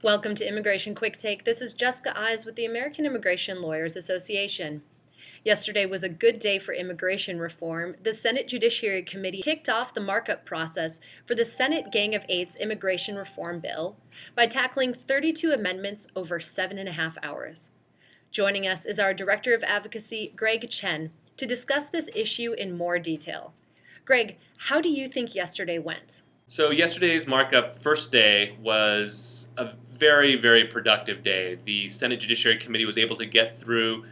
Welcome to Immigration Quicktake. This is Jessica Eyes with the American Immigration Lawyers Association. Yesterday was a good day for immigration reform. The Senate Judiciary Committee kicked off the markup process for the Senate Gang of Eight's immigration reform bill by tackling 32 amendments over 7.5 hours. Joining us is our Director of Advocacy, Greg Chen, to discuss this issue in more detail. Greg, how do you think yesterday went? So yesterday's markup first day was a very, very productive day. The Senate Judiciary Committee was able to get through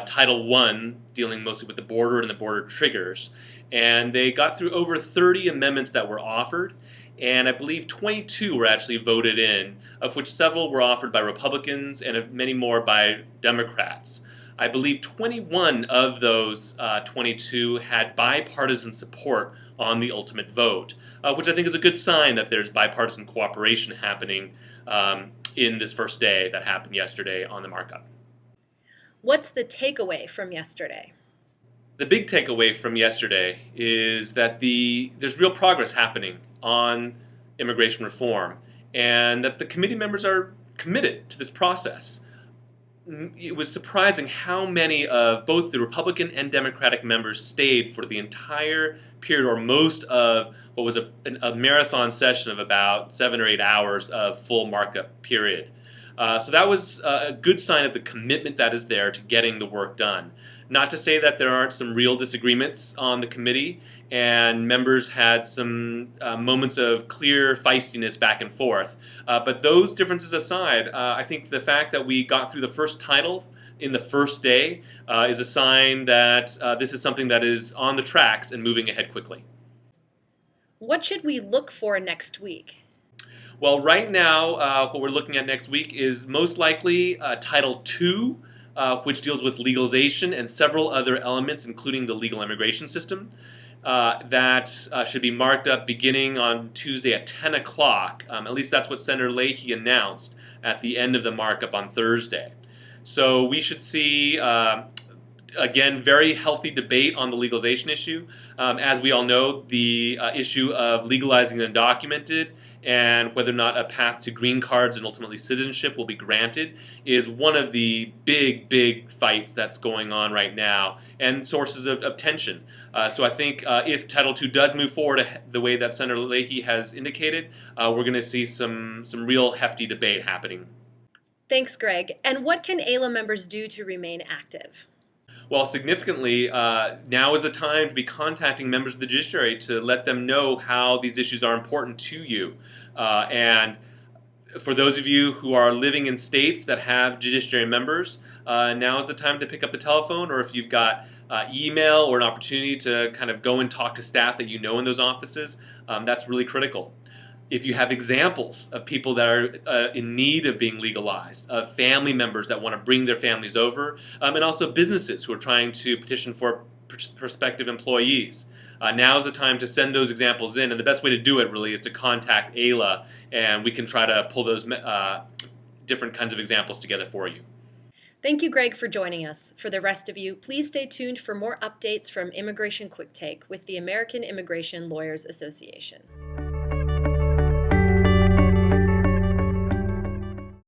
Title I, dealing mostly with the border and the border triggers. And they got through over 30 amendments that were offered. And I believe 22 were actually voted in, of which several were offered by Republicans and many more by Democrats. I believe 21 of those 22 had bipartisan support on the ultimate vote, which I think is a good sign that there's bipartisan cooperation happening in this first day that happened yesterday on the markup. What's the takeaway from yesterday? The big takeaway from yesterday is that there's real progress happening on immigration reform and that the committee members are committed to this process. It was surprising how many of both the Republican and Democratic members stayed for the entire period, or most of what was a marathon session of about 7 or 8 hours of full markup period. So that was a good sign of the commitment that is there to getting the work done. Not to say that there aren't some real disagreements on the committee, and members had some moments of clear feistiness back and forth. But those differences aside, I think the fact that we got through the first title in the first day is a sign that this is something that is on the tracks and moving ahead quickly. What should we look for next week? Well, right now, what we're looking at next week is most likely Title II, which deals with legalization and several other elements, including the legal immigration system. That should be marked up beginning on Tuesday at 10 o'clock. At least that's what Senator Leahy announced at the end of the markup on Thursday. So we should see, again, very healthy debate on the legalization issue. As we all know, the issue of legalizing the undocumented and whether or not a path to green cards and ultimately citizenship will be granted is one of the big fights that's going on right now and sources of tension. So I think if Title II does move forward the way that Senator Leahy has indicated, we're going to see some real hefty debate happening. Thanks, Greg. And what can AILA members do to remain active? Well, significantly, now is the time to be contacting members of the judiciary to let them know how these issues are important to you. And for those of you who are living in states that have judiciary members, now is the time to pick up the telephone, or if you've got email or an opportunity to kind of go and talk to staff that you know in those offices, that's really critical. If you have examples of people that are in need of being legalized, of family members that want to bring their families over, and also businesses who are trying to petition for prospective employees, now is the time to send those examples in. And the best way to do it really is to contact AILA, and we can try to pull those different kinds of examples together for you. Thank you, Greg, for joining us. For the rest of you, please stay tuned for more updates from Immigration Quicktake with the American Immigration Lawyers Association.